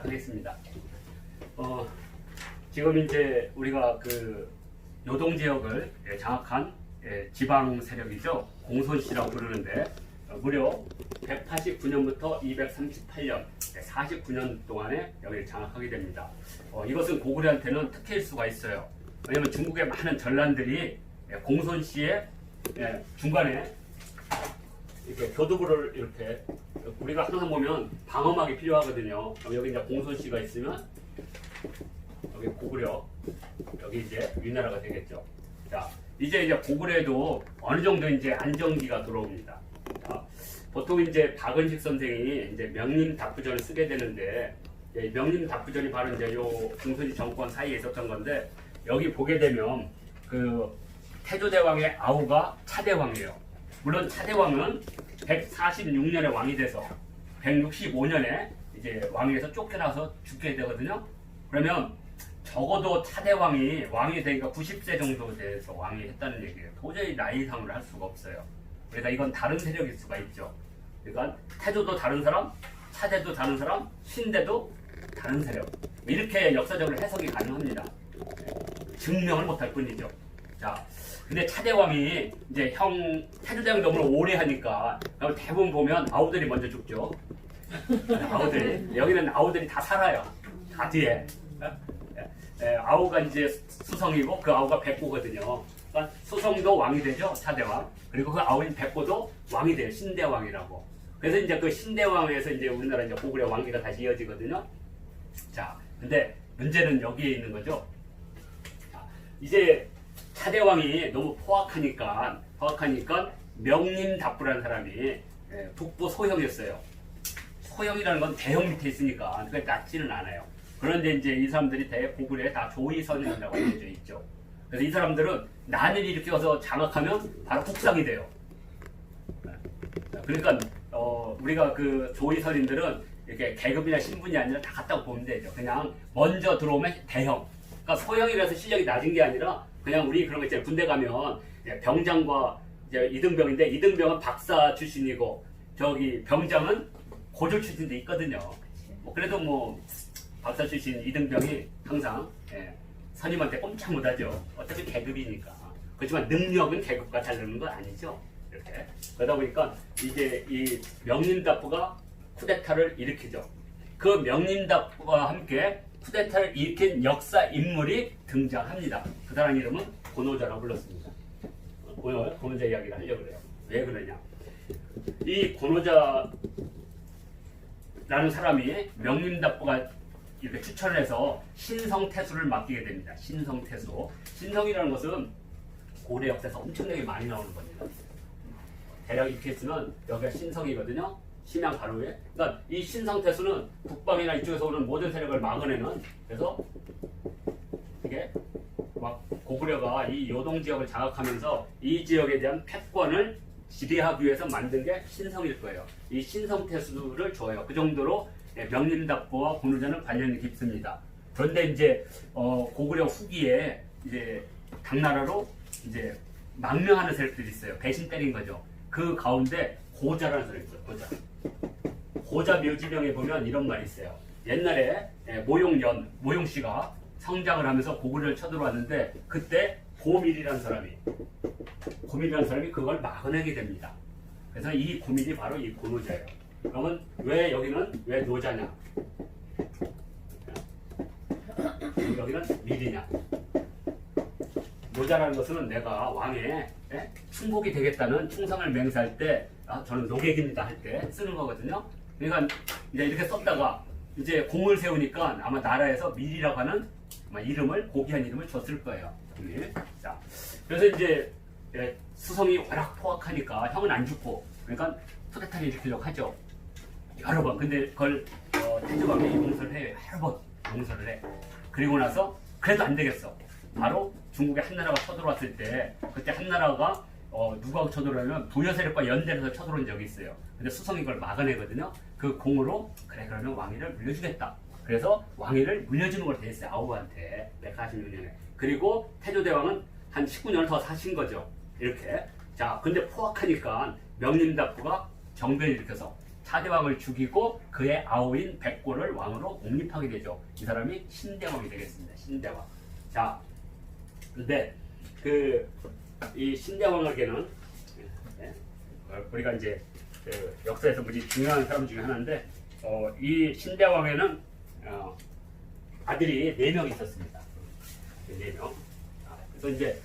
시작하겠습니다. 지금 이제 우리가 그 요동 지역을 장악한 지방 세력이죠. 공손시라고 부르는데 무려 189년부터 238년 49년 동안에 여기를 장악하게 됩니다. 이것은 고구려한테는 특혜일 수가 있어요. 왜냐하면 중국의 많은 전란들이 공손시의 중간에 이렇게 교두부를 이렇게 우리가 항상 보면 방어막이 필요하거든요. 여기 이제 공손시가 있으면 여기 고구려, 여기 이제 위나라가 되겠죠. 자, 이제 고구려에도 어느 정도 이제 안정기가 들어옵니다. 자, 보통 이제 박은식 선생이 이제 명림답부전을 쓰게 되는데, 명림답부전이 바로 이제 요 공손시 정권 사이에 있었던 건데, 여기 보게 되면 그 태조대왕의 아우가 차대왕이에요. 물론 차대왕은 146년에 왕이 돼서 165년에 이제 왕이 돼서 쫓겨나서 죽게 되거든요. 그러면 적어도 차대왕이 왕이 되니까 90세 정도 돼서 왕이 했다는 얘기예요. 도저히 나이상으로 할 수가 없어요. 그러니까 이건 다른 세력일 수가 있죠. 그러니까 태조도 다른 사람, 차대도 다른 사람, 신대도 다른 세력. 이렇게 역사적으로 해석이 가능합니다. 증명을 못할 뿐이죠. 자, 근데 차대왕이 이제 태조대왕이 너무 오래 하니까 대부분 보면 아우들이 먼저 죽죠. 아우들이 여기는 아우들이 다 살아요. 다 뒤에. 아우가 이제 수성이고 그 아우가 백고거든요. 그러니까 수성도 왕이 되죠, 차대왕. 그리고 그 아우인 백고도 왕이 돼요, 신대왕이라고. 그래서 이제 그 신대왕에서 이제 우리나라 이제 고구려 왕기가 다시 이어지거든요. 자, 근데 문제는 여기에 있는 거죠. 자, 이제 차대왕이 너무 포악하니까 명림답부라는 사람이 북부 소형이었어요. 소형이라는 건 대형 밑에 있으니까 그게 낮지는 않아요. 그런데 이제 이 사람들이 고구려에 다 조위선이라고 알려져 있죠. 그래서 이 사람들은 난을 일으켜서 장악하면 바로 국상이 돼요. 그러니까 우리가 그 조위선인들은 이렇게 계급이나 신분이 아니라 다 같다고 보면 되죠. 그냥 먼저 들어오면 대형. 그러니까 소형이라서 실력이 낮은 게 아니라 그냥 우리 그런 거 있잖아요. 군대 가면 병장과 이제 이등병인데 이등병은 박사 출신이고 저기 병장은 고졸 출신도 있거든요. 그래도 뭐 박사 출신 이등병이 항상 선임한테 꼼짝 못하죠. 어차피 계급이니까. 그렇지만 능력은 계급과 다르는 건 아니죠. 이렇게 그러다 보니까 이제 이 명림답부가 쿠데타를 일으키죠. 그 명림답부와 함께 쿠데타를 일으킨 역사 인물이 등장합니다. 그 사람 이름은 고노자라고 불렀습니다. 오늘 고노자 이야기를 하려고 그래요. 왜 그러냐? 이 고노자라는 사람이 명림답부가 이렇게 추천을 해서 신성태수를 맡기게 됩니다. 신성태수. 신성이라는 것은 고려 역사에서 엄청나게 많이 나오는 겁니다. 대략 이렇게 했으면 여기가 신성이거든요. 심양 바로 위에. 그러니까 이 신성태수는 북방이나 이쪽에서 오는 모든 세력을 막아내는, 그래서 이게 막 고구려가 이 요동 지역을 장악하면서 이 지역에 대한 패권을 지배하기 위해서 만든 게 신성일 거예요. 이 신성태수를 줘요. 그 정도로 명림답부와 고노자는 관련이 깊습니다. 그런데 이제 고구려 후기에 이제 당나라로 이제 망명하는 세력들이 있어요. 배신 때린 거죠. 그 가운데 고자라는 사람이 있어요. 고자 묘지명에 보면 이런 말이 있어요. 옛날에 모용씨가 성장을 하면서 고구려를 쳐들어왔는데 그때 고밀이라는 사람이 그걸 막아내게 됩니다. 그래서 이 고밀이 바로 이 고노자예요. 그러면 왜 여기는 왜 노자냐? 여기는 밀이냐? 노자라는 것은 내가 왕의 충복이 되겠다는 충성을 맹세할 때 저는 노객입니다 할 때 쓰는 거거든요. 그러니까 이제 이렇게 썼다가 이제 공을 세우니까 아마 나라에서 밀이라고 하는 이름을 고귀한 이름을 줬을 거예요. 자, 그래서 이제 수성이 워낙 포악하니까 형은 안 죽고 그러니까 쿠데타를 일으키려고 하죠. 여러 번. 근데 그걸 태조왕이 용서를 해요. 여러 번 용서를 해. 그리고 나서 그래도 안 되겠어. 바로 중국의 한나라가 쳐들어왔을 때 그때 한나라가 누가 쳐들어오면 부여 세력과 연대해서 쳐들어온 적이 있어요. 근데 수성이 그걸 막아내거든요. 그 공으로 그래 그러면 왕위를 물려주겠다. 그래서 왕위를 물려주는 걸 대했어요. 아우한테 146년에. 그리고 태조대왕은 한 19년을 더 사신 거죠. 이렇게. 자, 근데 포악하니까 명림답부가 정변을 일으켜서 차대왕을 죽이고 그의 아우인 백골을 왕으로 옹립하게 되죠. 이 사람이 신대왕이 되겠습니다. 신대왕. 자, 근데 이 신대왕에게는 우리가 이제 역사에서 무지 중요한 사람 중에 하나인데 이 신대왕에는 아들이 4명 있었습니다. 4명. 그래서 이제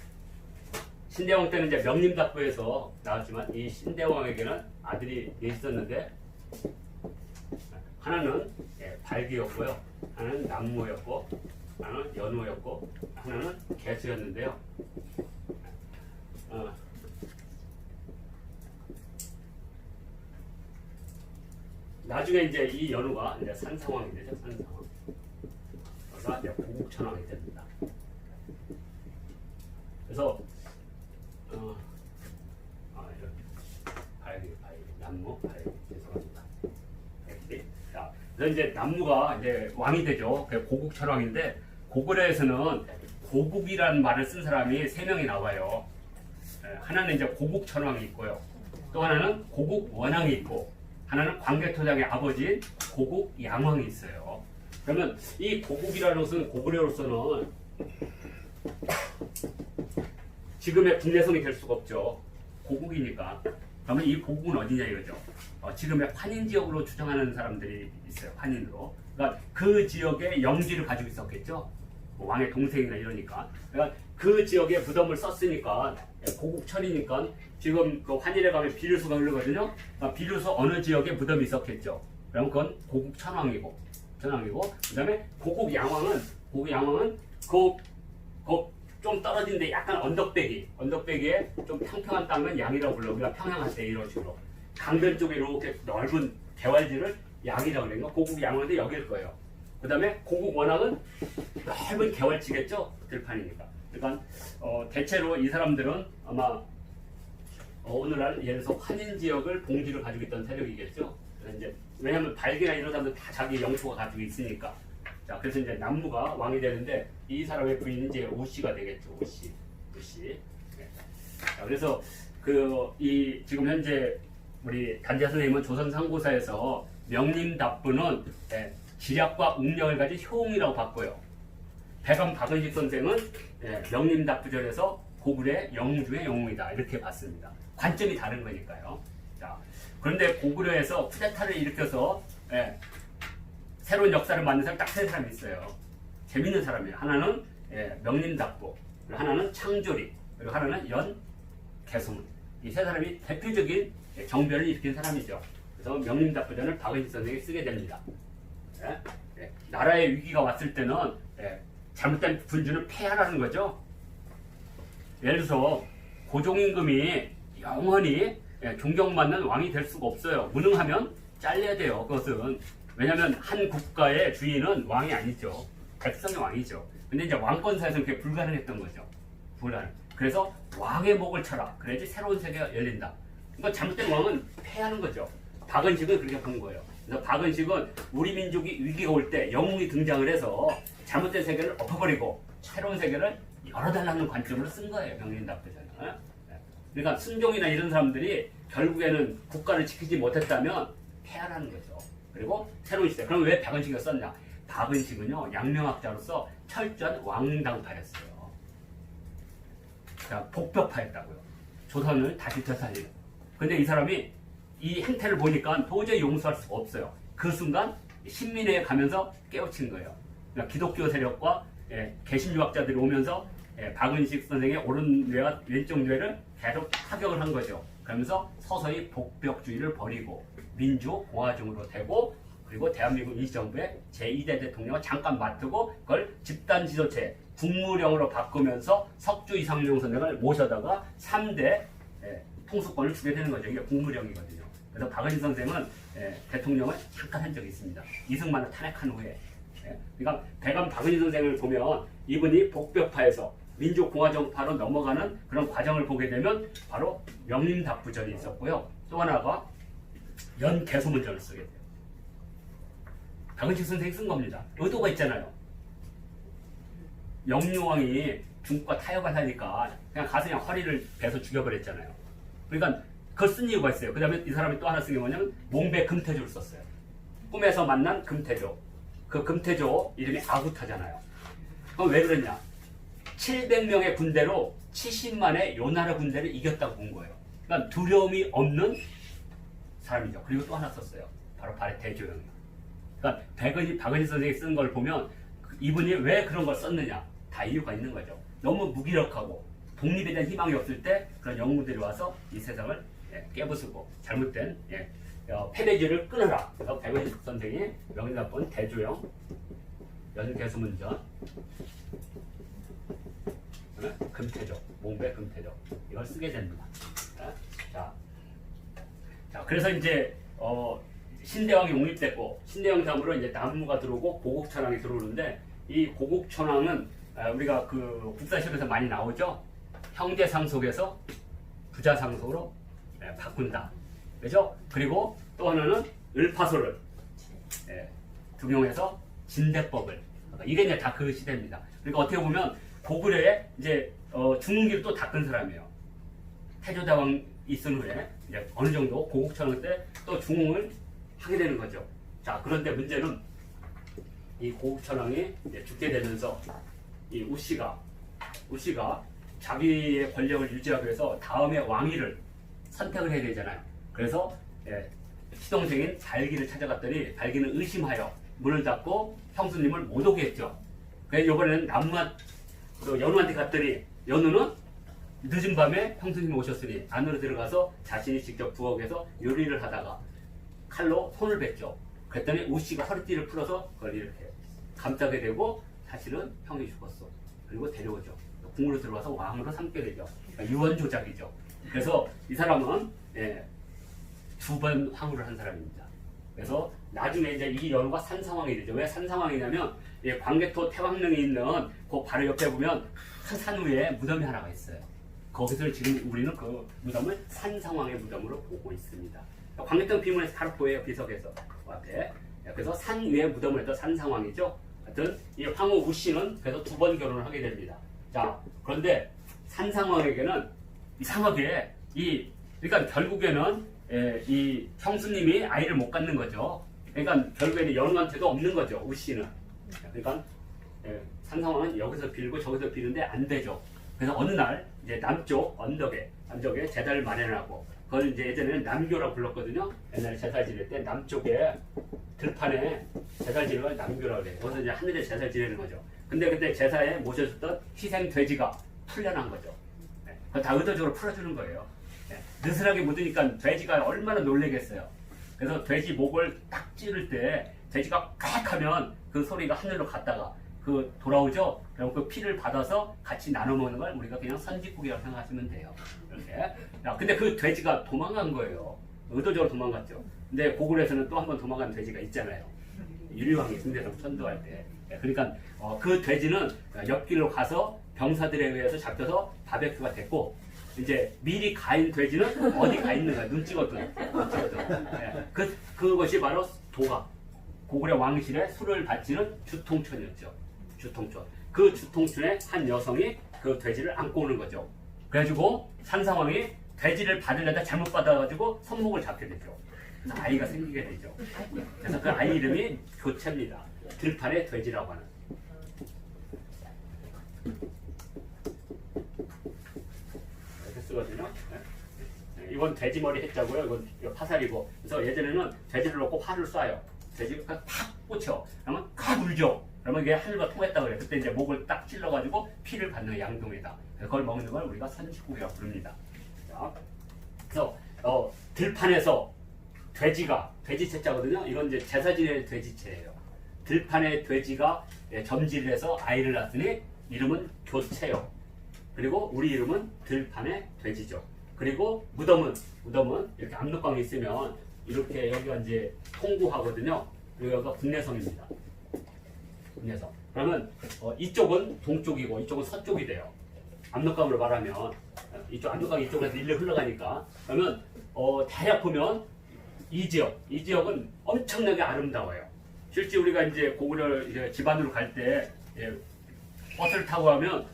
신대왕 때는 이제 명림답부에서 나왔지만 이 신대왕에게는 아들이 4 있었는데 하나는 발기였고요, 하나는 남무였고, 하나는 연호였고, 하나는 개수였는데요. 나중에 이제 이 연호가 이제 산상왕이 되죠. 산상왕. 그래서 이제 고국천왕이 됩니다. 그래서 발기, 남무, 발기, 죄송합니다. 자, 그래서 이제 남무가 이제 왕이 되죠. 고국천왕인데 고구려에서는 고국이라는 말을 쓴 사람이 3명이 나와요. 하나는 이제 고국천왕이 있고요. 또 하나는 고국원왕이 있고, 하나는 광개토장의 아버지인 고국양왕이 있어요. 그러면 이 고국이라는 것은 고구려로서는 지금의 국내성이 될 수가 없죠. 고국이니까. 그러면 이 고국은 어디냐 이거죠. 지금의 환인 지역으로 추정하는 사람들이 있어요. 환인으로. 그러니까 그 지역의 영지를 가지고 있었겠죠. 왕의 동생이나 이러니까. 그러니까 그 지역에 무덤을 썼으니까 고국천이니까 지금 그 환인에 가면 비류수가 흐르거든요. 비류수 어느 지역에 무덤이 있었겠죠. 그러면 그건 고국천왕이고, 그다음에 고국양왕은 좀 떨어진데 약간 언덕배기에 좀 평평한 땅은 양이라고 불러. 우리가 평양할 때 이런 식으로 강변 쪽에 이렇게 넓은 개활지를 양이라고 그래요. 고국양왕인데 여길 거예요. 그 다음에 고국원왕은 넓은 개활지겠죠. 들판이니까. 그러니까 대체로 이 사람들은 아마 오늘날 예를 들어서 환인 지역을 봉지를 가지고 있던 세력이겠죠. 이제 왜냐하면 발기나 이런 사람들 다 자기 영토가 가지고 있으니까. 자, 그래서 이제 남무가 왕이 되는데 이 사람의 부인이 이제 오씨가 되겠죠. 오씨. 네. 자, 그래서 지금 현재 우리 단자 선생님은 조선 상고사에서 명림답부는 지략과 웅력을 가진 효웅이라고 봤고요. 백암 박은식 선생은 명림답부절에서 고구려의 영웅 중의 영웅이다 이렇게 봤습니다. 관점이 다른 거니까요. 자, 그런데 고구려에서 쿠데타를 일으켜서 새로운 역사를 만든 사람이 딱 3사람이 있어요. 재밌는 사람이에요. 하나는 명림답부, 하나는 창조리, 그리고 하나는 연개소문. 이 3사람이 대표적인 정변을 일으킨 사람이죠. 그래서 명림답부전을 박은식 선생이 쓰게 됩니다. 나라의 위기가 왔을 때는 잘못된 군주는 폐하라는 거죠. 예를 들어서 고종임금이 영원히 존경받는 왕이 될 수가 없어요. 무능하면 잘려야 돼요. 그것은 왜냐하면 한 국가의 주인은 왕이 아니죠. 백성의 왕이죠. 근데 이제 왕권사에서는 그게 불가능했던 거죠. 그래서 왕의 목을 쳐라. 그래야지 새로운 세계가 열린다. 그러니까 잘못된 왕은 폐하는 거죠. 박은식은 그렇게 본 거예요. 그래서 박은식은 우리 민족이 위기가 올 때 영웅이 등장을 해서 잘못된 세계를 엎어버리고 새로운 세계를 열어달라는 관점으로 쓴 거예요. 명림답부전은. 그러니까 순종이나 이런 사람들이 결국에는 국가를 지키지 못했다면 폐하라는 거죠. 그리고 새로운 시대. 그럼 왜 박은식이 썼냐? 박은식은요, 양명학자로서 철저한 왕당파였어요. 자, 복벽파였다고요. 조선을 다시 되살리는. 근데 이 사람이 이 행태를 보니까 도저히 용서할 수가 없어요. 그 순간 신민회에 가면서 깨우친 거예요. 그러니까 기독교 세력과 개신유학자들이 오면서 박은식 선생의 오른뇌와 왼쪽 뇌를 계속 타격을 한 거죠. 그러면서 서서히 복벽주의를 버리고 민주공화정으로 되고, 그리고 대한민국 임시정부의 제2대 대통령을 잠깐 맡고 그걸 집단지도체 국무령으로 바꾸면서 석주 이상용 선생을 모셔다가 3대 통수권을 주게 되는 거죠. 이게 국무령이거든요. 그래서 박은식 선생은 대통령을 잠깐 한 적이 있습니다. 이승만을 탄핵한 후에. 그러니까 백암 박은식 선생을 보면 이분이 복벽파에서 민주공화정파로 넘어가는 그런 과정을 보게 되면 바로 명림답부전이 있었고요. 또 하나가 연개소문전을 쓰게 돼요. 박은식 선생이 쓴 겁니다. 의도가 있잖아요. 영유왕이 중국과 타협을 하니까 그냥 가서 그냥 허리를 베서 죽여버렸잖아요. 그러니까 그걸 쓴 이유가 있어요. 그 다음에 이 사람이 또 하나 쓴 게 뭐냐면 몽배 금태조를 썼어요. 꿈에서 만난 금태조. 그 금태조 이름이 아구타잖아요. 그럼 왜 그러냐? 700명의 군대로 70만의 요나라 군대를 이겼다고 본 거예요. 그러니까 두려움이 없는 사람이죠. 그리고 또 하나 썼어요. 바로 대조영이요. 그러니까 박은희 선생이 쓴 걸 보면 이분이 왜 그런 걸 썼느냐? 다 이유가 있는 거죠. 너무 무기력하고 독립에 대한 희망이 없을 때 그런 영웅들이 와서 이 세상을 깨부수고 잘못된 패배지를 끊어라. 그래서 박은희 선생이 명리학번 대조영 연개수문전 금태조, 몽배 금태조 이걸 쓰게 됩니다. 자, 그래서 이제 신대왕이 용립됐고 신대왕 다음으로 이제 남무가 들어오고 고국천왕이 들어오는데 이 고국천왕은 우리가 그 국사시험에서 많이 나오죠. 형제상속에서 부자상속으로 바꾼다. 그죠? 그리고 또 하나는 을파소를 등용해서 진대법을 이게 이제 다 그 시대입니다. 그러니까 어떻게 보면 고구려에 이제 중흥기를 또 닦은 사람이에요. 태조대왕 있은 후에 이제 어느 정도 고국천왕 때 또 중흥을 하게 되는 거죠. 자, 그런데 문제는 이 고국천왕이 죽게 되면서 이 우씨가 자기의 권력을 유지하기 위해서 다음의 왕위를 선택을 해야 되잖아요. 그래서 시동생인 발기를 찾아갔더니 발기는 의심하여 문을 닫고 형수님을 못 오게 했죠. 그래서 이번에는 연우한테 갔더니 연우는 늦은 밤에 형수님이 오셨으니 안으로 들어가서 자신이 직접 부엌에서 요리를 하다가 칼로 손을 뱉죠. 그랬더니 우씨가 허리띠를 풀어서 그걸 이렇게 감싸게 되고 사실은 형이 죽었어. 그리고 데려오죠. 궁으로 들어와서 왕으로 삼게 되죠. 그러니까 유언조작이죠. 그래서 이 사람은 2번 황후를 한 사람입니다. 그래서 나중에 이제 이 연우가 산상왕이 되죠. 왜 산상왕이냐면 광개토 태왕릉이 있는 그 바로 옆에 보면 큰 산 위에 무덤이 하나가 있어요. 거기서 지금 우리는 그 무덤을 산상왕의 무덤으로 보고 있습니다. 광개토 비문에서 바로 보여요. 비석에서 그 앞에. 그래서 산 위에 무덤을 했던 산상왕이죠. 하여튼 이 황후 우씨는 그래서 2번 결혼을 하게 됩니다. 자, 그런데 산상왕에게는 이상하게 그러니까 결국에는 이 형수님이 아이를 못 갖는 거죠. 그러니까 결국에는 연우한테도 없는 거죠. 우씨는. 그러니까 산상왕은 여기서 빌고 저기서 비는데 안 되죠. 그래서 어느 날 이제 남쪽 언덕에 제사를 마련하고 그걸 이제 예전에는 남교라고 불렀거든요. 옛날에 제사 지낼 때 남쪽에 들판에 제사 지내는 걸 남교라고 해요. 거기서 이제 하늘에 제사 지내는 거죠. 근데 그때 제사에 모셔졌던 희생 돼지가 풀려난 거죠. 그걸 다 의도적으로 풀어주는 거예요. 느슨하게 묻으니까 돼지가 얼마나 놀래겠어요. 그래서 돼지 목을 딱 찌를 때 돼지가 깍 하면 그 소리가 하늘로 갔다가 그 돌아오죠. 그럼 그 피를 받아서 같이 나눠 먹는 걸 우리가 그냥 선짓국이라고 생각하시면 돼요. 이렇게. 근데 그 돼지가 도망간 거예요. 의도적으로 도망갔죠. 근데 고구려에서는 또 한 번 도망간 돼지가 있잖아요. 유리왕이 승대성 천도할 때. 그러니까 그 돼지는 옆길로 가서 병사들에 의해서 잡혀서 바베큐가 됐고 이제 미리 가인 돼지는 어디 가 있는가 눈 찍었던. 그것이 바로 고구려 왕실의 술을 바치는 주통촌이었죠. 주통촌. 그 주통촌에 한 여성이 그 돼지를 안고 오는 거죠. 그래가지고 산상왕이 돼지를 받으려다 잘못 받아가지고 손목을 잡게 되죠. 그래서 아이가 생기게 되죠. 그래서 그 아이 이름이 교체입니다. 들판의 돼지라고 하는. 이렇게 쓰거든요. 이건 돼지머리 했자고요. 이건 파살이고. 그래서 예전에는 돼지를 놓고 활을 쏴요. 돼지가 팍 꽂혀. 그러면 칵 울죠. 그러면 이게 하늘과 통했다 그래요. 그때 이제 목을 딱 찔러가지고 피를 받는 양동이다. 그걸 먹는 걸 우리가 선식국이라고 부릅니다. 자, 그래서 들판에서 돼지채자거든요. 이건 이제 제사 지낼 돼지채예요. 들판에 돼지가 점지를 해서 아이를 낳았으니 이름은 교채요. 그리고 우리 이름은 들판의 돼지죠. 그리고 무덤은 이렇게 압록강이 있으면 이렇게 여기가 이제 통구하거든요. 그리고 여기가 국내성입니다. 국내성. 그러면 이쪽은 동쪽이고 이쪽은 서쪽이 돼요. 압록강으로 말하면 이쪽 압록강이 이쪽에서 일로 흘러가니까 그러면 대략 보면 이 지역은 엄청나게 아름다워요. 실제 우리가 이제 고구려 이제 집안으로 갈 때 버스를 타고 가면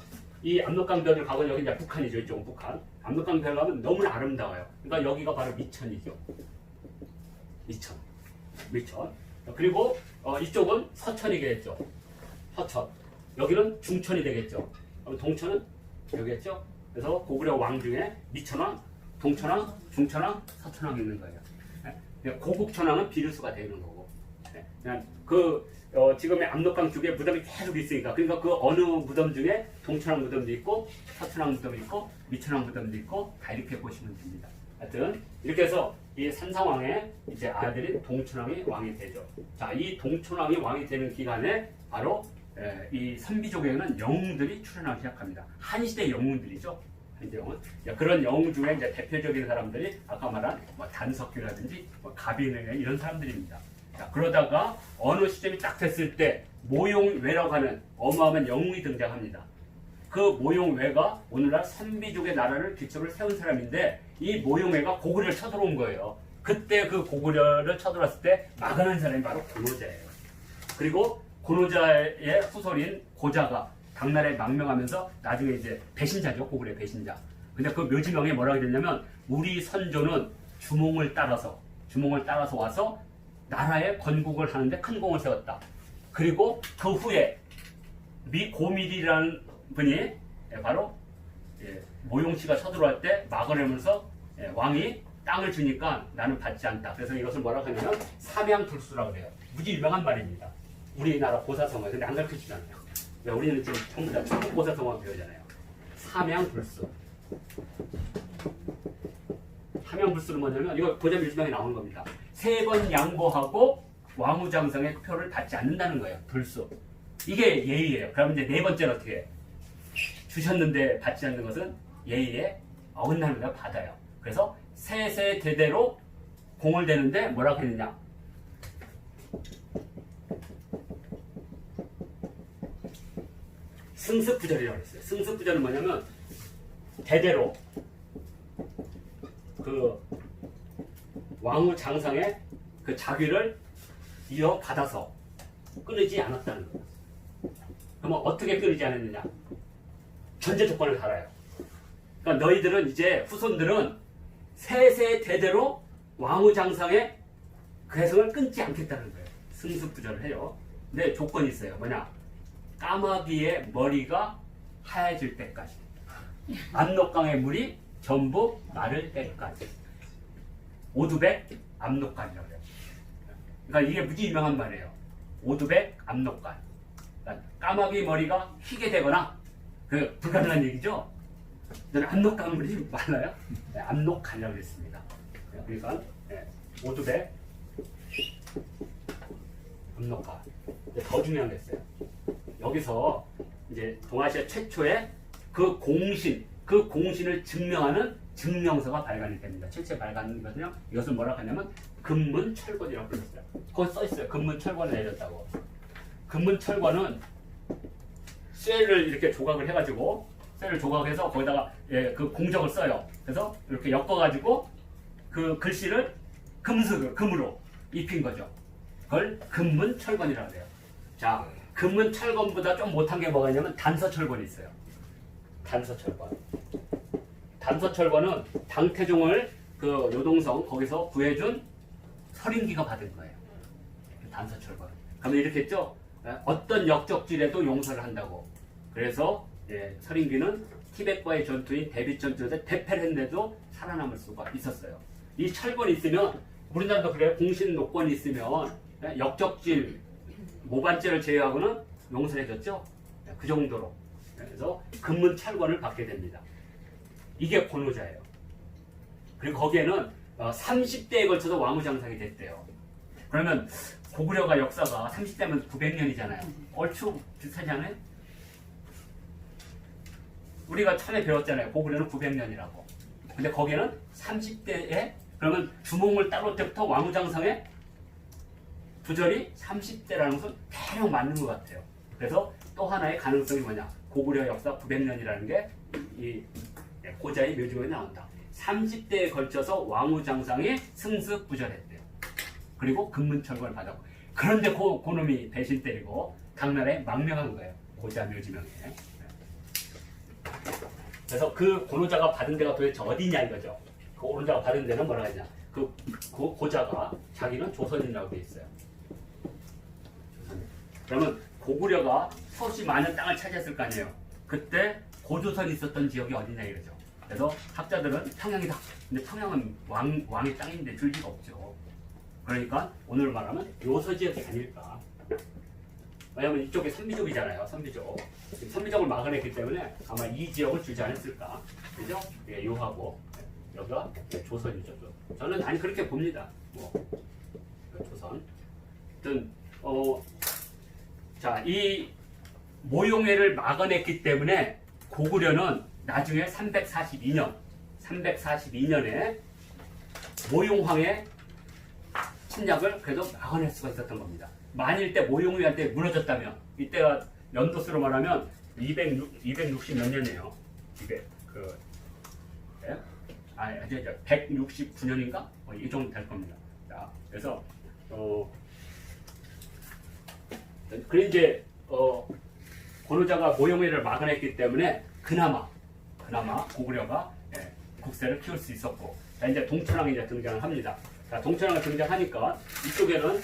이 압록강변을 가고 여기 이제 북한이죠. 이쪽은 북한. 압록강 별 가면 너무나 아름다워요. 그러니까 여기가 바로 미천이죠. 미천. 그리고 이쪽은 서천이겠죠. 서천. 여기는 중천이 되겠죠. 그럼 동천은 여기겠죠. 그래서 고구려 왕 중에 미천왕, 동천왕, 중천왕, 서천왕이 있는 거예요. 고국천왕은 비류수가 되는 거고. 그냥 지금의 압록강 쪽에 무덤이 계속 있으니까, 그러니까 그 어느 무덤 중에 동천왕 무덤도 있고 서천왕 무덤도 있고 미천왕 무덤도 있고 다 이렇게 보시면 됩니다. 하여튼 이렇게 해서 이 산상왕의 이제 아들인 동천왕이 왕이 되죠. 자, 이 동천왕이 왕이 되는 기간에 바로 이 선비족에는 영웅들이 출현하기 시작합니다. 한시대 영웅들이죠. 한시대 영웅. 그런 영웅 중에 이제 대표적인 사람들이 아까 말한 단석규라든지 가비네 이런 사람들입니다. 자, 그러다가 어느 시점이 딱 됐을 때 모용외라고 하는 어마어마한 영웅이 등장합니다. 그 모용외가 오늘날 선비족의 나라를 기초를 세운 사람인데, 이 모용외가 고구려를 쳐들어온 거예요. 그때 그 고구려를 쳐들어왔을 때 막아낸 사람이 바로 고노자예요. 그리고 고노자의 후손인 고자가 당나라에 망명하면서 나중에 이제 배신자죠. 고구려의 배신자. 근데 그 묘지명에 뭐라고 되냐면, 우리 선조는 주몽을 따라서 와서 나라의 건국을 하는데 큰 공을 세웠다. 그리고 그 후에 고밀이라는 분이 바로 모용씨가 쳐들어올 때 막아내면서 왕이 땅을 주니까 나는 받지 않다. 그래서 이것을 뭐라고 하냐면 삼양불수라고 그래요. 무지 유명한 말입니다. 우리나라 고사성어. 근데 안 가르쳐주잖아요. 우리는 지금 전부 다 고사성어 배우잖아요. 삼양불수. 삼양불수는 뭐냐면, 이거 고자 밀수명에 나오는 겁니다. 3번 양보하고 왕후장성의 표를 받지 않는다는 거예요. 불수. 이게 예의예요. 그럼 이제 4번째는 어떻게 해요? 주셨는데 받지 않는 것은 예의에 어긋나는 걸 받아요. 그래서 세세대대로 공을 대는데 뭐라고 했느냐? 승습부절이라고 했어요. 승습부절은 뭐냐면, 대대로 그 왕후 장상의 그 자귀를 이어받아서 끊이지 않았다는 거예요. 그러면 어떻게 끊이지 않았느냐? 전제 조건을 달아요. 그러니까 너희들은 이제 후손들은 세세대대로 왕후 장상의 그 해성을 끊지 않겠다는 거예요. 승습부절을 해요. 근데 조건이 있어요. 뭐냐? 까마귀의 머리가 하얘질 때까지, 압록강의 물이 전부 마를 때까지. 오두백 압록강이라고 해요. 그러니까 이게 무지 유명한 말이에요. 오두백 압록강. 그러니까 까마귀 머리가 희게 되거나, 그 불가능한 얘기죠. 저는 압록강 물이 말라요. 압록강이라고 했습니다. 그러니까 오두백 압록강. 더 중요한 게 있어요. 여기서 이제 동아시아 최초의 그 공신을 증명하는 증명서가 발간이 됩니다. 최초에 발간이거든요. 이것을 뭐라고 하냐면 금문철권이라고 불렀어요. 거기 써 있어요. 금문철권을 내렸다고. 금문철권은 쇠를 이렇게 조각을 해가지고, 쇠를 조각해서 거기다가 그 공적을 써요. 그래서 이렇게 엮어가지고 그 글씨를 금으로 입힌 거죠. 그걸 금문철권이라고 해요. 자, 금문철권보다 좀 못한 게 뭐가 있냐면 단서철권이 있어요. 단서철권은 당태종을 그 요동성 거기서 구해준 서린기가 받은 거예요. 단서철권. 그러면 이렇게 했죠. 어떤 역적질에도 용서를 한다고. 그래서 서린기는 티벳과의 전투인 대빗 전투에서 대패를 했는데도 살아남을 수가 있었어요. 이 철권이 있으면, 우리나라도 그래요. 공신 노권이 있으면 역적질, 모반죄를 제외하고는 용서해줬죠. 그 정도로. 그래서 금문철권을 받게 됩니다. 이게 고노자예요. 그리고 거기에는 30대에 걸쳐서 왕후장상이 됐대요. 그러면 고구려가 역사가 30대면 900년이잖아요. 얼추 비슷하지 않아요? 우리가 처음에 배웠잖아요. 고구려는 900년이라고. 근데 거기에는 30대에, 그러면 주몽을 따로 때부터 왕후장상의 부절이 30대라는 것은 대략 맞는 것 같아요. 그래서 또 하나의 가능성이 뭐냐? 고구려 역사 900년이라는 게 이 고자의 묘지명에 나온다. 30대에 걸쳐서 왕후장상이 승습부절했대요. 그리고 금문철권을 받았고. 그런데 고놈이 배신 때리고 당나라에 망명한 거예요. 고자 묘지명에. 그래서 그 고노자가 받은 데가 도대체 어디냐 이거죠. 그 고노자가 받은 데는 뭐라 하냐. 그 고자가 자기는 조선인이라고 돼 있어요. 조선인. 그러면 고구려가 수없이 많은 땅을 차지했을 거 아니에요. 그때 고조선이 있었던 지역이 어디냐 이거죠. 그래서 학자들은 평양이다. 근데 평양은 왕의 땅인데 줄 리가 없죠. 그러니까 오늘 말하면 요서 지역이 아닐까. 왜냐하면 이쪽에 선비족이잖아요. 선비족. 선비족을 막아냈기 때문에 아마 이 지역을 주지 않았을까. 그죠? 예, 요하고 여기가 조선이죠. 저는 아니 그렇게 봅니다. 뭐 조선. 하여튼 자, 이 모용회를 막아냈기 때문에 고구려는 나중에 342년에 모용황의 침략을 그래도 막아낼 수가 있었던 겁니다. 만일 때 모용회한테 무너졌다면 이때가 연도수로 말하면 260 몇 년이에요. 169년인가? 이 정도 될 겁니다. 자, 그래서 그래 이제 고노자가 모용회를 막아냈기 때문에 그나마 고구려가 국세를 키울 수 있었고, 자 이제 동천왕이 이제 등장을 합니다. 자, 동천왕이 등장하니까 이쪽에는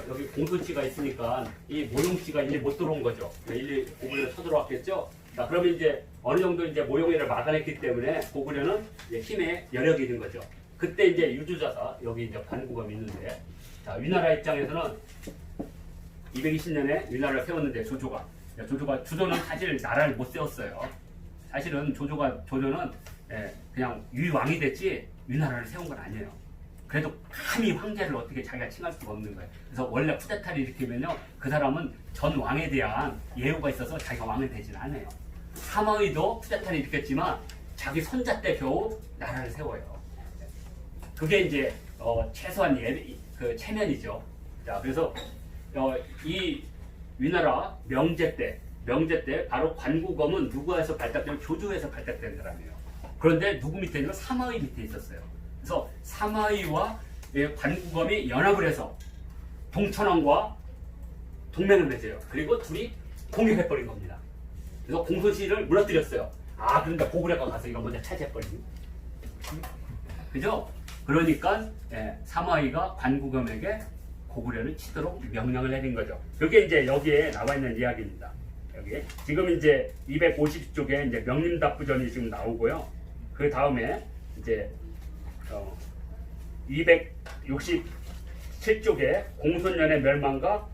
여기 공손씨가 있으니까 이 모용씨가 이제 못 들어온 거죠. 일일이 고구려를 쳐들어왔겠죠. 자, 그러면 이제 어느 정도 이제 모용회를 막아냈기 때문에 고구려는 이제 힘의 여력이 있는 거죠. 그때 이제 유주자사 여기 이제 관구검이 있는데, 자 위나라 입장에서는 220년에 위나라를 세웠는데 조조는 사실 나라를 못 세웠어요. 사실은 조조는 그냥 유왕이 됐지 위나라를 세운 건 아니에요. 그래도 감히 황제를 어떻게 자기가 칭할 수가 없는 거예요. 그래서 원래 쿠데타를 일으키면요, 그 사람은 전 왕에 대한 예우가 있어서 자기가 왕이 되지는 않아요. 사마의도 쿠데타를 일으켰지만 자기 손자 때 겨우 나라를 세워요. 그게 이제 최소한 그 체면이죠. 자, 그래서 이 위나라 명제 때 바로 관구검은 누구에서 발탁되면 조조에서 발탁된 사람이에요. 그런데 누구 밑에 있는 사마의 밑에 있었어요. 그래서 사마의와 관구검이 연합을 해서 동천왕과 동맹을 맺어요. 그리고 둘이 공격해버린 겁니다. 그래서 공손씨를 무너뜨렸어요. 그러니까 고구려가 가서 이거 먼저 차지해버린. 그죠? 그러니까 사마의가 관구검에게 고구려를 치도록 명령을 내린 거죠. 그게 이제 여기에 나와 있는 이야기입니다. 여기 지금 이제 250쪽에 이제 명림답부전이 지금 나오고요. 그 다음에 이제 267쪽에 공손년의 멸망과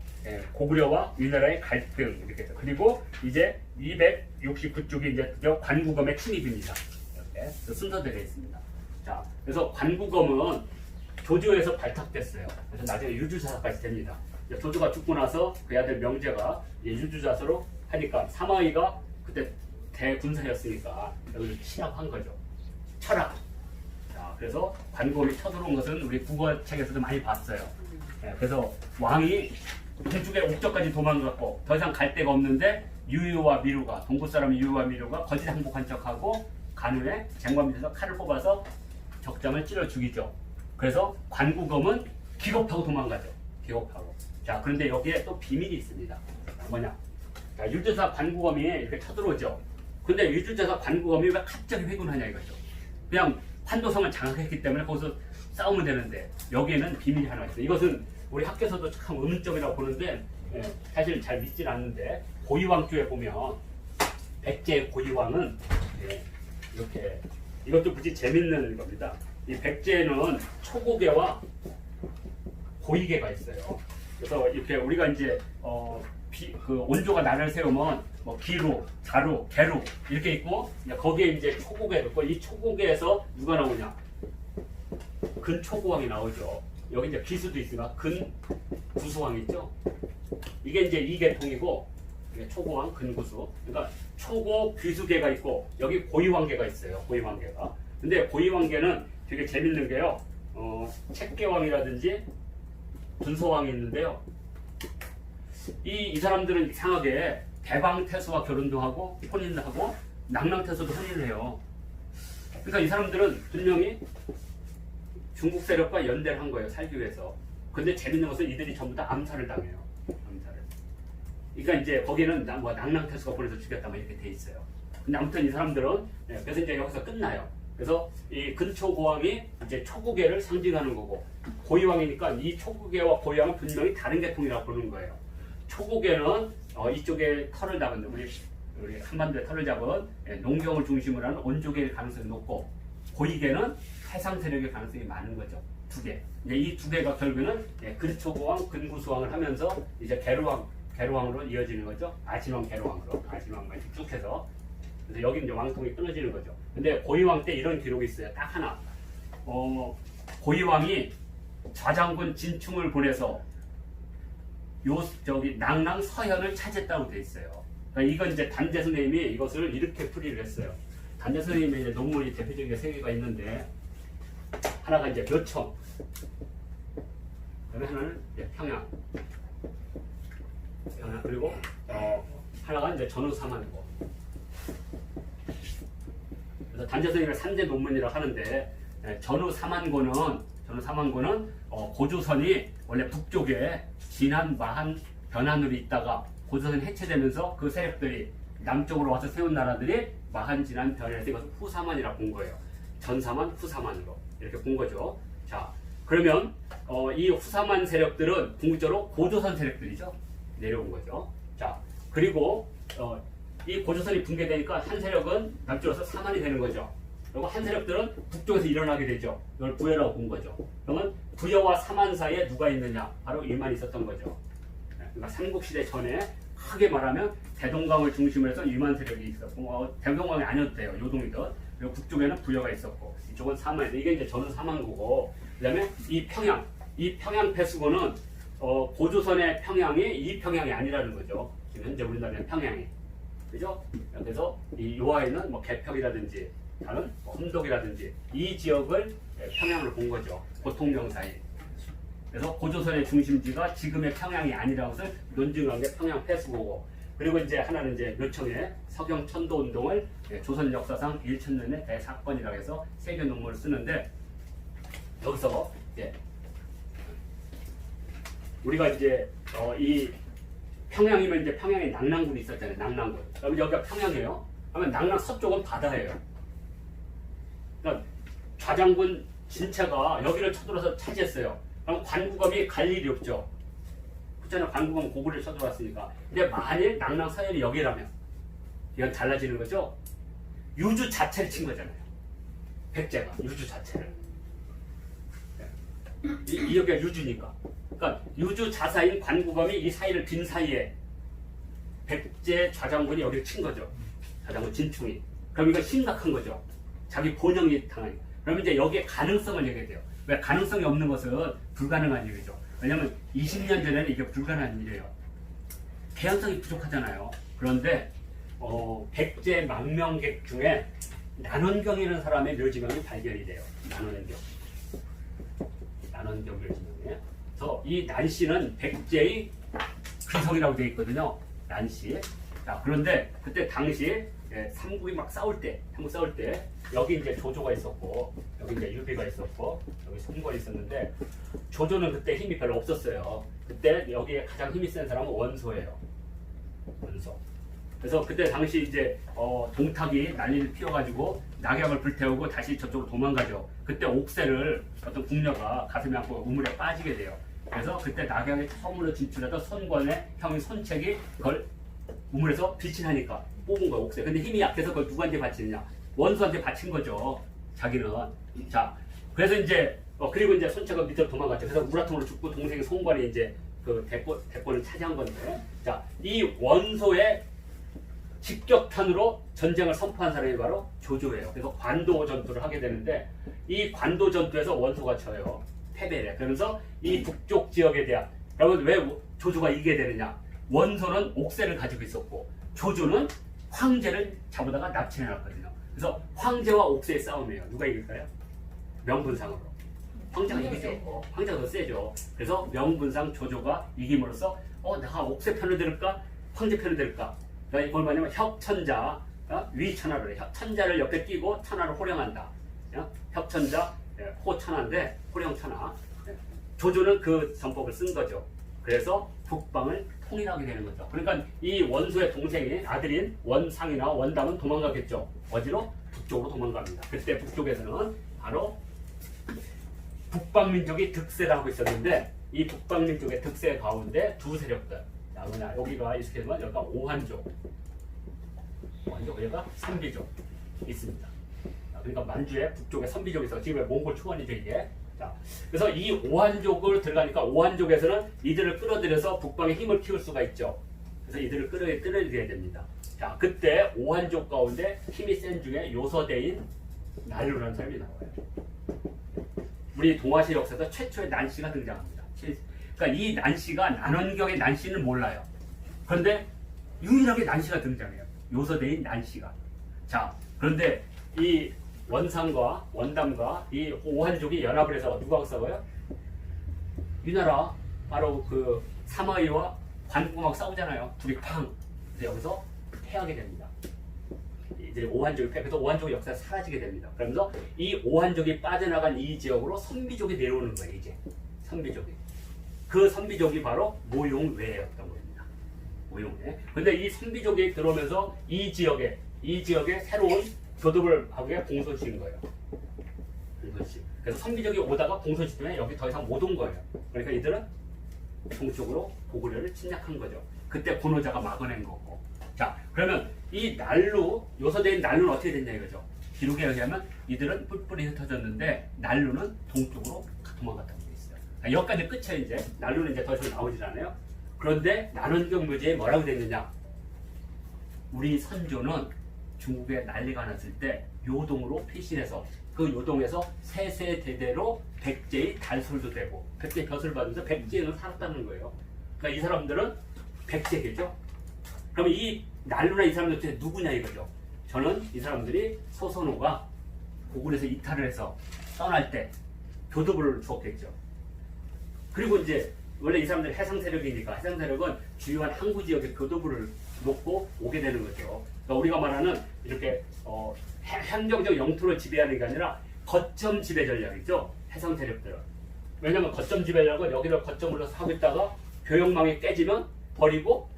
고구려와 위나라의 갈등 이렇게 해서, 그리고 이제 269쪽이 이제 관구검의 침입입니다. 이렇게 순서대로 있습니다. 자, 그래서 관구검은 조조에서 발탁됐어요. 그래서 나중에 유주자사까지 됩니다. 조조가 죽고 나서 그 아들 명제가 유주자사로 하니까 사마의가 그때 대군사였으니까 여기를 치라고 한 거죠. 철학. 자, 그래서 관구검이 쳐들어온 것은 우리 국어책에서도 많이 봤어요. 그래서 왕이 동쪽의 옥저까지 도망갔고 더 이상 갈 데가 없는데 동구 사람 유유와 미루가 거짓 항복한 척하고 간 후에 쟁반 밑에서 칼을 뽑아서 적장을 찔러 죽이죠. 그래서 관구검은 기겁하고 도망가죠. 기겁하고. 자, 그런데 여기에 또 비밀이 있습니다. 뭐냐? 자, 유주자 관구검이 이렇게 쳐들어오죠. 근데 유주자사 관구검이 왜 갑자기 회군하냐 이거죠. 그냥 환도성을 장악했기 때문에 거기서 싸우면 되는데 여기에는 비밀이 하나 있어요. 이것은 우리 학교에서도 참 의문점이라고 보는데 사실 잘 믿진 않는데, 고이왕조에 보면 백제 고이왕은 이렇게, 이것도 굳이 재밌는 겁니다. 이 백제는 초고개와 고이개가 있어요. 그래서 이렇게 우리가 이제 그 온조가 나라를 세우면 뭐 기루, 자루, 개루 이렇게 있고, 거기에 이제 초고개가 있고, 이 초고개에서 누가 나오냐? 근초고왕이 나오죠. 여기 이제 기수도 있으니까 근구수왕이 있죠. 이게 이제 이계통이고, 초고왕, 근구수. 그러니까 초고 귀수계가 있고 여기 고이왕계가 있어요. 고이왕계가. 근데 고이왕계는 되게 재밌는 게요. 책계왕이라든지 분소왕이 있는데요. 이 사람들은 이상하게 대방태수와 결혼도 하고 혼인도 하고 낙랑태수도 혼인을 해요. 그러니까 이 사람들은 분명히 중국 세력과 연대를 한 거예요. 살기 위해서. 근데 재밌는 것은 이들이 전부 다 암살을 당해요. 암살을. 그러니까 이제 거기는 낙랑태수가 보내서 죽였다 막 이렇게 돼 있어요. 근데 아무튼 이 사람들은 그래서 이제 여기서 끝나요. 그래서 이 근초고왕이 이제 초고계를 상징하는 거고 고위왕이니까 이 초고계와 고위왕은 분명히 다른 계통이라고 보는 거예요. 초고계는 이쪽에 털을 잡은 우리 한반도에 털을 잡은 농경을 중심으로 하는 원조계일 가능성이 높고 고위계는 해상 세력의 가능성이 많은 거죠. 두 개. 이 두 개가 결국에는 근초고왕, 근구수왕을 하면서 이제 계로왕으로 이어지는 거죠. 아신왕, 계로왕으로 아신왕만 쭉 해서. 그래서 여기 이제 왕통이 끊어지는 거죠. 근데 고위왕 때 이런 기록이 있어요. 딱 하나. 고위왕이 좌장군 진충을 보내서 낭랑 서현을 차지했다고 돼 있어요. 그러니까 이건 이제 단재 선생님이 이것을 이렇게 풀이를 했어요. 단재 선생님의 이제 논문이 대표적인 세 개가 있는데 하나가 이제 묘청, 그다음에 하나는 평양, 그리고 하나가 이제 전후삼한고. 그래서 단재 선생님의 3대 논문이라고 하는데 전후삼한고는 고조선이 원래 북쪽에 진안, 마한, 변한으로 있다가 고조선이 해체되면서 그 세력들이 남쪽으로 와서 세운 나라들이 마한, 진안, 변해서 이것을 후삼한이라고 본 거예요. 전삼한, 후삼한으로 이렇게 본 거죠. 자, 그러면 이 후삼한 세력들은 궁극적으로 고조선 세력들이죠. 내려온 거죠. 자, 그리고 이 고조선이 붕괴되니까 한 세력은 남쪽으로서 삼한이 되는 거죠. 그리고 한 세력들은 북쪽에서 일어나게 되죠. 이걸 부여라고 본 거죠. 그러면 부여와 삼한 사이에 누가 있느냐? 바로 이만 있었던 거죠. 그러니까 삼국시대 전에 크게 말하면 대동강을 중심으로 해서 이만 세력이 있었고 대동강이 아니어도 돼요. 요동이든. 그리고 북쪽에는 부여가 있었고 이쪽은 삼한이. 이게 이제 전후 삼한고고. 그다음에 이 평양 패수고는 고조선의 평양이 이 평양이 아니라는 거죠. 지금 현재 우리나라의 평양이. 그죠? 그래서 이 요하에는 뭐 개평이라든지 다른 험독이라든지 이 지역을 평양으로 본 거죠. 고통명사에. 그래서 고조선의 중심지가 지금의 평양이 아니라는 것을 논증한 게 평양 패수고고. 그리고 이제 하나는 이제 묘청의 서경 천도 운동을 조선 역사상 1000년의 대사건이라고 해서 세계 논문을 쓰는데 여기서 우리가 이제 이 평양이면 이제 평양에 낙랑군이 있었잖아요. 낙랑군. 그러면 여기가 평양이에요. 그러면 낙랑 서쪽은 바다예요. 그러니까 좌장군 진체가 여기를 쳐들어서 차지했어요. 그럼 관구검이 갈 일이 없죠. 그렇잖아요. 관구검 고구려를 쳐들어왔으니까. 근데 만일 낙랑 서현이 여기라면 이건 달라지는 거죠. 유주 자체를 친 거잖아요. 백제가 유주 자체를. 여기가 유주니까. 그러니까 유주 자사인 관구검이 이 사이를 빈 사이에 백제 좌장군이 여기를 친 거죠. 좌장군 진충이. 그럼 이거 심각한 거죠. 자기 본영이 당하니까. 그러면 이제 여기에 가능성을 얘기해야 돼요. 왜 가능성이 없는 것은 불가능한 일이죠. 왜냐하면 20년 전에는 이게 불가능한 일이에요. 개연성이 부족하잖아요. 그런데 백제 망명객 중에 난원경이라는 사람의 묘지명이 발견이 돼요. 난원경 묘지명이에요. 그래서 이 난씨는 백제의 귀성이라고 되어 있거든요. 난씨. 자, 그런데 그때 당시에 삼국이 막 싸울 때 여기 이제 조조가 있었고 여기 이제 유비가 있었고 여기 송권이 있었는데 조조는 그때 힘이 별로 없었어요. 그때 여기에 가장 힘이 센 사람은 원소예요. 원소. 그래서 그때 당시 이제 동탁이 난리를 피워가지고 낙양을 불태우고 다시 저쪽으로 도망가죠. 그때 옥새를 어떤 궁녀가 가슴에 안고 우물에 빠지게 돼요. 그래서 그때 낙양에 처음으로 진출했던 손권의 형인 손책이 그걸 우물에서 비친하니까 뽑은 거야, 옥새. 근데 힘이 약해서 그걸 누구한테 바치느냐? 원수한테 바친 거죠. 자기는. 자, 그래서 이제 그리고 이제 손책은 밑으로 도망갔죠. 그래서 우라통으로 죽고 동생이 송관이 이제 그 대권을 차지한 건데, 자, 이 원소의 직격탄으로 전쟁을 선포한 사람이 바로 조조예요. 그래서 관도 전투를 하게 되는데 이 관도 전투에서 원소가 져요. 패배를 해. 그러면서 이 북쪽 지역에 대한, 여러분 왜 조조가 이기게 되느냐? 원소는 옥새를 가지고 있었고 조조는 황제를 잡아다가 납치해놨거든요. 그래서 황제와 옥새의 싸움이에요. 누가 이길까요? 명분상으로 황제가 이기죠. 황제가 더 세죠. 그래서 명분상 조조가 이김으로써 내가 옥새 편을 들을까? 황제 편을 들을까? 그러니까 이걸 뭐냐면 협천자, 위천하를 해. 천자를 옆에 끼고 천하를 호령한다. 협천자, 호천하인데 호령천하. 조조는 그 전법을 쓴 거죠. 그래서 북방을 통일하게 되는 거죠. 그러니까 이 원소의 동생이 아들인 원상이나 원담은 도망가겠죠. 어디로? 북쪽으로 도망갑니다. 그때 북쪽에서는 바로 북방민족이 득세를 하고 있었는데 이 북방민족의 득세 가운데 두 세력들. 자, 뭐냐, 여기가 이렇게 되면 여기가 오한족, 여기가 선비족 있습니다. 자, 그러니까 만주의 북쪽에 선비족에서 지금 몽골 초원이죠 이게. 자, 그래서 이 오한족을 들어가니까 오한족에서는 이들을 끌어들여서 북방에 힘을 키울 수가 있죠. 그래서 이들을 끌어들여야 됩니다. 자, 그때 오한족 가운데 힘이 센 중에 요서대인 난루라는 사람이 나와요. 우리 동아시 역사에서 최초의 난씨가 등장합니다. 그러니까 이 난씨가 난원경의 난씨는 몰라요. 그런데 유일하게 난씨가 등장해요. 요서대인 난씨가. 자, 그런데 이 원상과 원담과 이 오한족이 연합을 해서 누구하고 싸워요? 이 나라 바로 그 사마이와 관공하고 싸우잖아요. 둘이 팡! 그래서 여기서 패하게 됩니다. 이들이 오한족이 패해서 오한족의 역사가 사라지게 됩니다. 그러면서 이 오한족이 빠져나간 이 지역으로 선비족이 내려오는 거예요. 이제 선비족이. 그 선비족이 바로 모용외였던 겁니다. 모용외. 근데 이 선비족이 들어오면서 이 지역에 새로운 교도를 하기에 공손시킨 거예요. 공손시. 그래서 선비족이 오다가 공손시 때문에 여기 더 이상 못 온 거예요. 그러니까 이들은 동쪽으로 고구려를 침략한 거죠. 그때 고노자가 막아낸 거고. 자, 그러면 이 난루, 요서대인 난루는 어떻게 됐냐 이거죠. 기록에 의하면 이들은 뿔뿔이 흩어졌는데 난루는 동쪽으로 도망갔다고 되어 있어요. 여기까지 끝이에요. 이제 난루는 이제 더 이상 나오질 않아요. 그런데 난원경 묘지에 뭐라고 됐느냐? 우리 선조는 중국에 난리가 났을 때 요동으로 피신해서 그 요동에서 세세대대로 백제의 달술도 되고 백제 벼슬을 받으면서 백제는 살았다는 거예요. 그러니까 이 사람들은 백제계죠. 그러면 이 난루나 이 사람들 도대체 누구냐 이거죠. 저는 이 사람들이 소선호가 고군에서 이탈을 해서 떠날 때 교두부를 주었겠죠. 그리고 이제 원래 이 사람들이 해상 세력이니까 해상 세력은 주요한 항구 지역에 교두부를 놓고 오게 되는 거죠. 그러니까 우리가 말하는 이렇게 행정적 영토를 지배하는 게 아니라 거점 지배 전략이죠. 해상 세력들은. 왜냐하면 거점 지배 전략은 여기를 거점으로 하고 있다가 교역망이 깨지면 버리고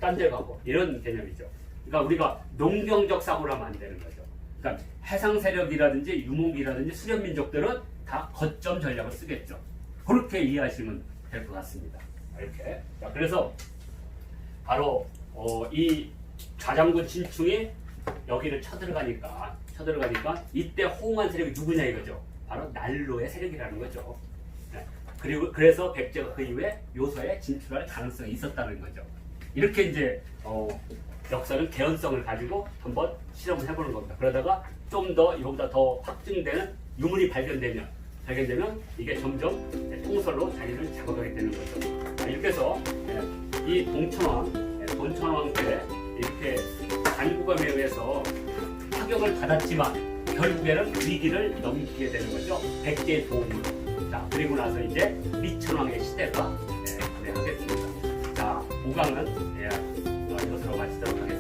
딴 데 가고 이런 개념이죠. 그러니까 우리가 농경적 사고를 하면 안 되는 거죠. 그러니까 해상 세력이라든지 유목이라든지 수렵 민족들은 다 거점 전략을 쓰겠죠. 그렇게 이해하시면 될 것 같습니다. 이렇게. 자, 그래서 바로 이 좌장군 진충이 여기를 쳐들어가니까 이때 호응한 세력이 누구냐 이거죠. 바로 난루의 세력이라는 거죠. 네. 그리고 그래서 백제가 그 이후에 요서에 진출할 가능성이 있었다는 거죠. 이렇게 이제 역사는 개연성을 가지고 한번 실험을 해보는 겁니다. 그러다가 좀 더 이거보다 더 확증되는 유물이 발견되면 이게 점점 통솔로 자리를 잡아가게 되는 거죠. 이렇게 해서 이 돈천왕 때 이렇게 단국감에 의해서 타격을 받았지만 결국에는 위기를 넘기게 되는 거죠. 백제의 도움으로. 자, 그리고 나서 이제 미천왕의 시대가 도래하겠습니다. 자, 5강은 이것으로 마치도록 하겠습니다.